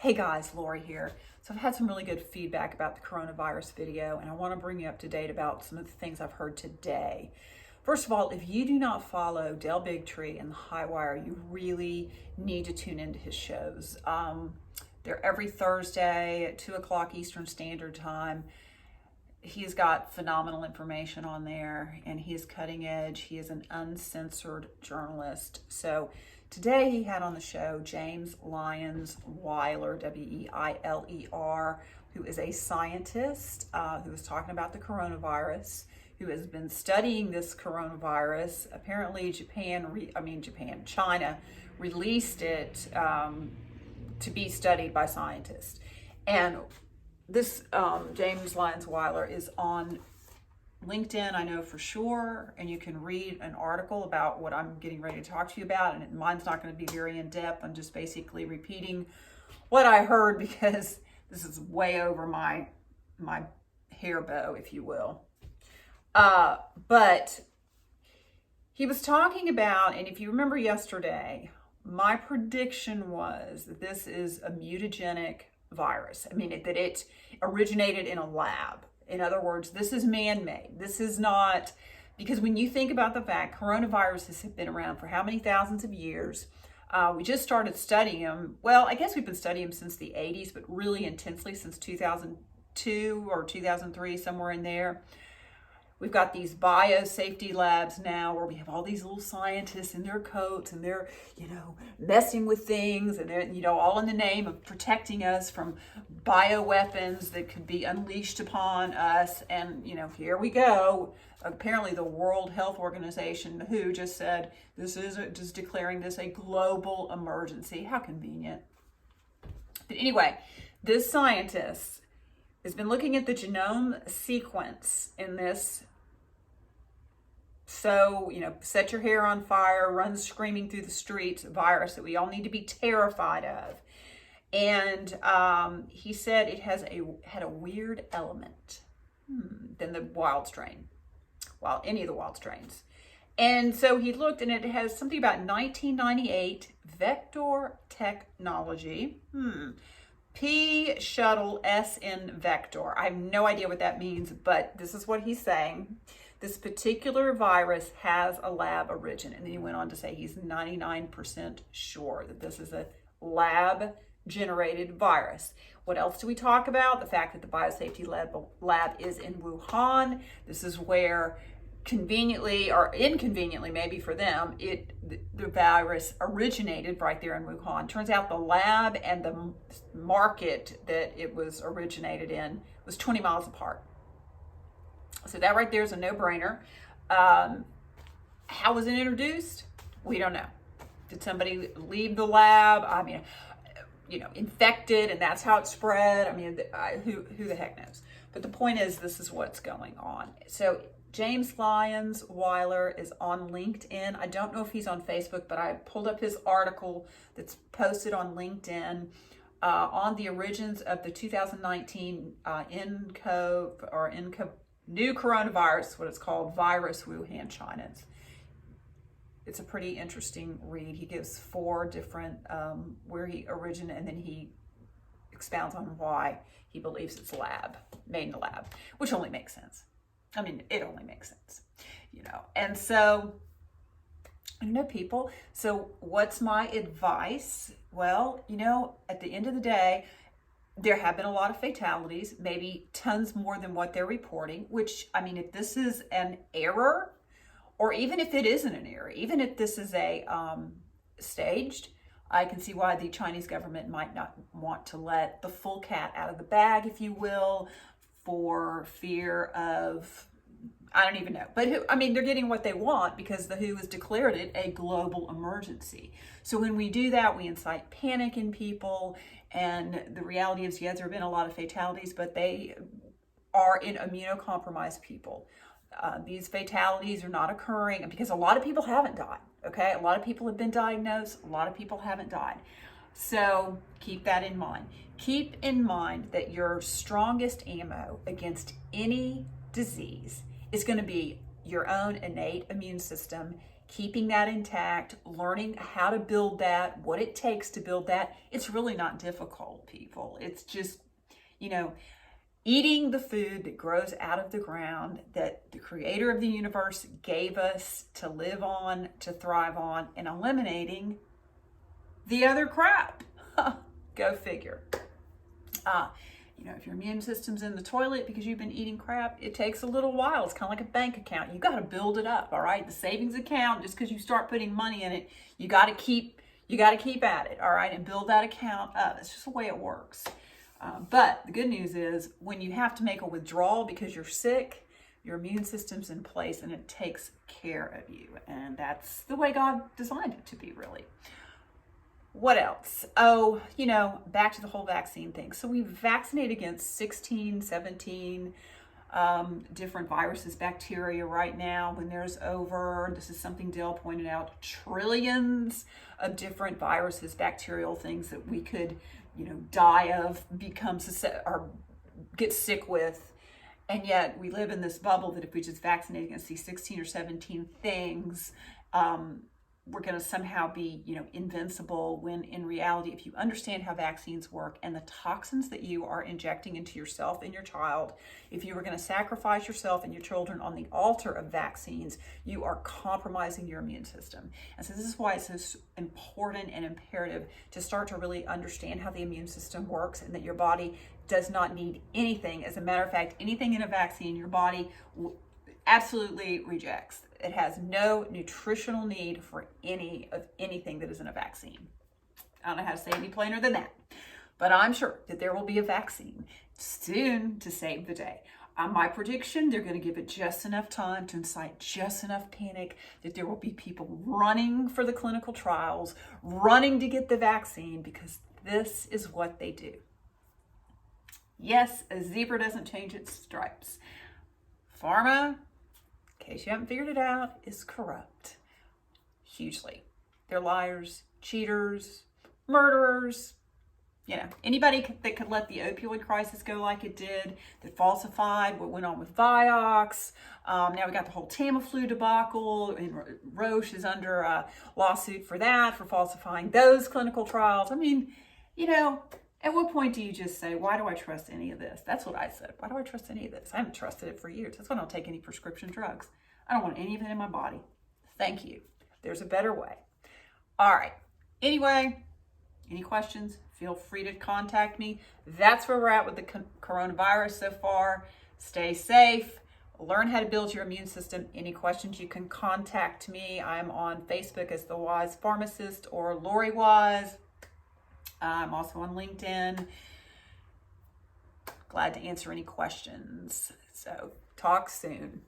Hey guys, Lori here. So I've had some really good feedback about the coronavirus video, and I want to bring you up to date about some of the things I've heard today. First of all, if you do not follow Del Bigtree and the High Wire, you really need to tune into his shows. They're every Thursday at 2 o'clock Eastern Standard Time. He's got phenomenal information on there, and he is cutting edge. He is an uncensored journalist. So today he had on the show James Lyons Weiler, W-E-I-L-E-R, who is a scientist who was talking about the coronavirus, who has been studying this coronavirus. Apparently China released it to be studied by scientists. And this James Lyons Weiler is on LinkedIn, I know for sure, and you can read an article about what I'm getting ready to talk to you about, and mine's not going to be very in-depth. I'm just basically repeating what I heard because this is way over my hair bow, if you will. But he was talking about, and if you remember yesterday, my prediction was that this is a mutagenic virus. I mean, that it originated in a lab. In other words, this is man-made. This is not, because when you think about the fact coronaviruses have been around for how many thousands of years, we just started studying them. Well, I guess we've been studying them since the 80s, but really intensely since 2002 or 2003, somewhere in there. We've got these biosafety labs now where we have all these little scientists in their coats and they're, messing with things and they're, all in the name of protecting us from bioweapons that could be unleashed upon us. And, here we go. Apparently the World Health Organization, WHO, just said this is just declaring this a global emergency. How convenient. But anyway, this scientist has been looking at the genome sequence in this. So, set your hair on fire, run screaming through the streets virus that we all need to be terrified of. And he said it had a weird element than the wild strain, any of the wild strains. And so he looked, and it has something about 1998 vector technology. P shuttle SN vector. I have no idea what that means, but this is what he's saying. This particular virus has a lab origin. And then he went on to say he's 99% sure that this is a lab generated virus. What else do we talk about? The fact that the biosafety lab is in Wuhan. This is where conveniently or inconveniently, maybe for them, the virus originated right there in Wuhan. Turns out the lab and the market that it was originated in was 20 miles apart. So that right there is a no-brainer. How was it introduced? We don't know. Did somebody leave the lab? Infected, and that's how it spread? Who the heck knows? But the point is, this is what's going on. So James Lyons Weiler is on LinkedIn. I don't know if he's on Facebook, but I pulled up his article that's posted on LinkedIn on the origins of the 2019 new coronavirus, what it's called, virus, Wuhan, China. It's a pretty interesting read. He gives 4 different where he originated, and then he expounds on why he believes it's made in a lab, which only makes sense. It only makes sense, And so, people. So what's my advice? Well, at the end of the day, there have been a lot of fatalities, maybe tons more than what they're reporting, which, if this is an error, or even if it isn't an error, even if this is a staged, I can see why the Chinese government might not want to let the full cat out of the bag, if you will, for fear of, I don't even know. But they're getting what they want because the WHO has declared it a global emergency. So when we do that, we incite panic in people. And the reality is, yes, there have been a lot of fatalities, but they are in immunocompromised people. These fatalities are not occurring because a lot of people haven't died, okay? A lot of people have been diagnosed. A lot of people haven't died. So keep that in mind. Keep in mind that your strongest ammo against any disease is going to be your own innate immune system keeping that intact, learning how to build that, what it takes to build that. It's really not difficult, people. It's just, eating the food that grows out of the ground that the creator of the universe gave us to live on, to thrive on, and eliminating the other crap. Go figure. If your immune system's in the toilet because you've been eating crap, it takes a little while. It's kind of like a bank account. You got to build it up, all right? The savings account, just because you start putting money in it, you got to keep at it, all right? And build that account up. It's just the way it works. But the good news is when you have to make a withdrawal because you're sick, your immune system's in place and it takes care of you. And that's the way God designed it to be, really. What else? Oh, back to the whole vaccine thing. So we vaccinate against 16, 17 different viruses, bacteria right now. When there's over, this is something Dale pointed out, trillions of different viruses, bacterial things that we could, die of, or get sick with. And yet we live in this bubble that if we just vaccinate against these 16 or 17 things, we're going to somehow be, invincible, when in reality, if you understand how vaccines work and the toxins that you are injecting into yourself and your child, if you were going to sacrifice yourself and your children on the altar of vaccines, you are compromising your immune system. And so this is why it's so important and imperative to start to really understand how the immune system works, and that your body does not need anything. As a matter of fact, anything in a vaccine, your body absolutely rejects. It has no nutritional need for anything that is in a vaccine. I don't know how to say any plainer than that, but I'm sure that there will be a vaccine soon to save the day. My prediction, they're going to give it just enough time to incite just enough panic that there will be people running for the clinical trials, running to get the vaccine, because this is what they do. Yes, a zebra doesn't change its stripes. Pharma, in case you haven't figured it out, is corrupt. Hugely. They're liars, cheaters, murderers. Anybody that could let the opioid crisis go like it did, that falsified what went on with Vioxx. Now we got the whole Tamiflu debacle, and Roche is under a lawsuit for that, for falsifying those clinical trials. At what point do you just say, why do I trust any of this? That's what I said. Why do I trust any of this? I haven't trusted it for years. That's why I don't take any prescription drugs. I don't want any of it in my body. Thank you. There's a better way. All right. Anyway, any questions? Feel free to contact me. That's where we're at with the coronavirus so far. Stay safe. Learn how to build your immune system. Any questions, you can contact me. I'm on Facebook as The Wise Pharmacist or Lori Wise. I'm also on LinkedIn. Glad to answer any questions. So talk soon.